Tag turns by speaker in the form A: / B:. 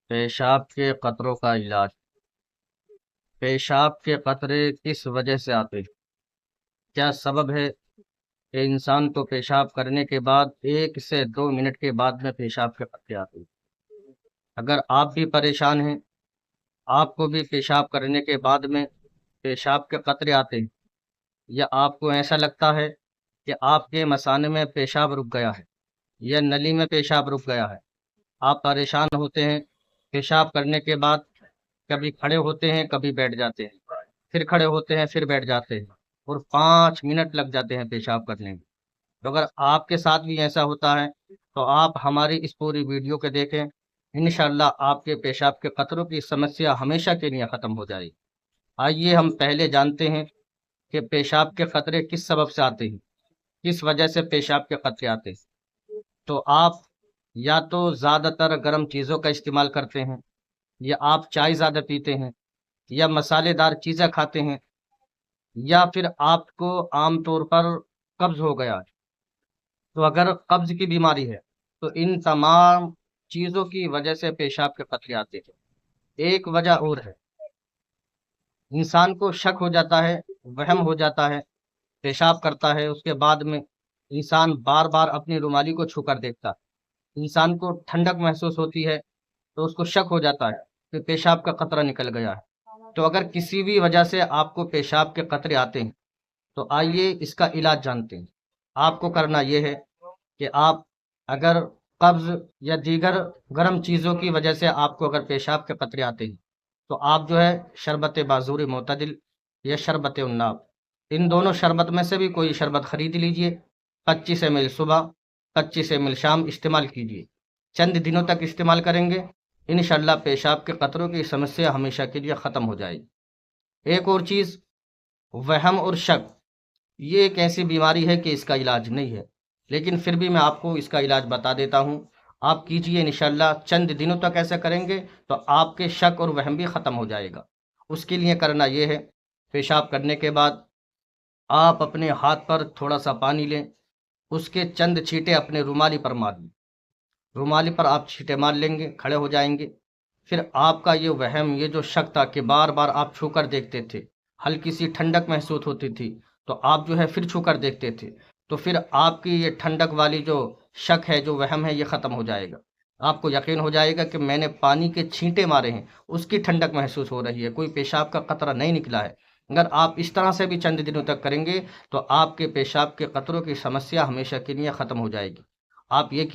A: پیشاب کے قطروں کا علاج۔ پیشاب کے قطرے کس وجہ سے آتے ہیں؟ کیا سبب ہے کہ انسان کو پیشاب کرنے کے بعد 1 سے 2 منٹ کے بعد میں پیشاب کے قطرے آتے ہیں؟ اگر آپ بھی پریشان ہیں، آپ کو بھی پیشاب کرنے کے بعد میں پیشاب کے قطرے آتے ہیں، یا آپ کو ایسا لگتا ہے کہ آپ کے مثانے میں پیشاب رک گیا ہے یا نلی میں پیشاب رک گیا ہے، آپ پریشان ہوتے ہیں، پیشاب کرنے کے بعد کبھی کھڑے ہوتے ہیں، کبھی بیٹھ جاتے ہیں، پھر کھڑے ہوتے ہیں، پھر بیٹھ جاتے ہیں، اور 5 منٹ لگ جاتے ہیں پیشاب کرنے میں۔ تو اگر آپ کے ساتھ بھی ایسا ہوتا ہے تو آپ ہماری اس پوری ویڈیو کو دیکھیں، انشاءاللہ آپ کے پیشاب کے قطروں کی سمسیا ہمیشہ کے لیے ختم ہو جائے گی۔ آئیے ہم پہلے جانتے ہیں کہ پیشاب کے قطرے کس سبب سے آتے ہیں، کس وجہ سے پیشاب کے قطرے آتے ہیں۔ تو آپ یا تو زیادہ تر گرم چیزوں کا استعمال کرتے ہیں، یا آپ چائے زیادہ پیتے ہیں، یا مسالے دار چیزیں کھاتے ہیں، یا پھر آپ کو عام طور پر قبض ہو گیا ہے۔ تو اگر قبض کی بیماری ہے تو ان تمام چیزوں کی وجہ سے پیشاب کے قطرے آتے ہیں۔ ایک وجہ اور ہے، انسان کو شک ہو جاتا ہے، وہم ہو جاتا ہے، پیشاب کرتا ہے، اس کے بعد میں انسان بار بار اپنی رومالی کو چھو کر دیکھتا ہے، انسان کو ٹھنڈک محسوس ہوتی ہے، تو اس کو شک ہو جاتا ہے کہ پیشاب کا قطرہ نکل گیا ہے۔ تو اگر کسی بھی وجہ سے آپ کو پیشاب کے قطرے آتے ہیں تو آئیے اس کا علاج جانتے ہیں۔ آپ کو کرنا یہ ہے کہ آپ اگر قبض یا دیگر گرم چیزوں کی وجہ سے آپ کو اگر پیشاب کے قطرے آتے ہیں تو آپ جو ہے شربت بازور معتدل یا شربت الناب، ان دونوں شربت میں سے بھی کوئی شربت خرید لیجئے، 25 ml صبح، 25 ml شام استعمال کیجئے۔ چند دنوں تک استعمال کریں گے، انشاءاللہ پیشاب کے قطروں کی سمسیا ہمیشہ کے لیے ختم ہو جائے گی۔ ایک اور چیز، وہم اور شک، یہ ایک ایسی بیماری ہے کہ اس کا علاج نہیں ہے، لیکن پھر بھی میں آپ کو اس کا علاج بتا دیتا ہوں۔ آپ کیجئے، انشاءاللہ چند دنوں تک ایسا کریں گے تو آپ کے شک اور وہم بھی ختم ہو جائے گا۔ اس کے لیے کرنا یہ ہے، پیشاب کرنے کے بعد آپ اپنے ہاتھ پر تھوڑا سا پانی لیں، اس کے چند چھینٹے اپنے رومالی پر مار لیں، رومالی پر آپ چھینٹے مار لیں گے، کھڑے ہو جائیں گے۔ پھر آپ کا یہ وہم، یہ جو شک تھا کہ بار بار آپ چھو کر دیکھتے تھے، ہلکی سی ٹھنڈک محسوس ہوتی تھی، تو آپ جو ہے پھر چھو کر دیکھتے تھے، تو پھر آپ کی یہ ٹھنڈک والی جو شک ہے، جو وہم ہے، یہ ختم ہو جائے گا۔ آپ کو یقین ہو جائے گا کہ میں نے پانی کے چھینٹے مارے ہیں، اس کی ٹھنڈک محسوس ہو رہی ہے، کوئی پیشاب کا قطرہ نہیں نکلا ہے۔ اگر آپ اس طرح سے بھی چند دنوں تک کریں گے تو آپ کے پیشاب کے قطروں کی سمسیا ہمیشہ کے لیے ختم ہو جائے گی۔ آپ یہ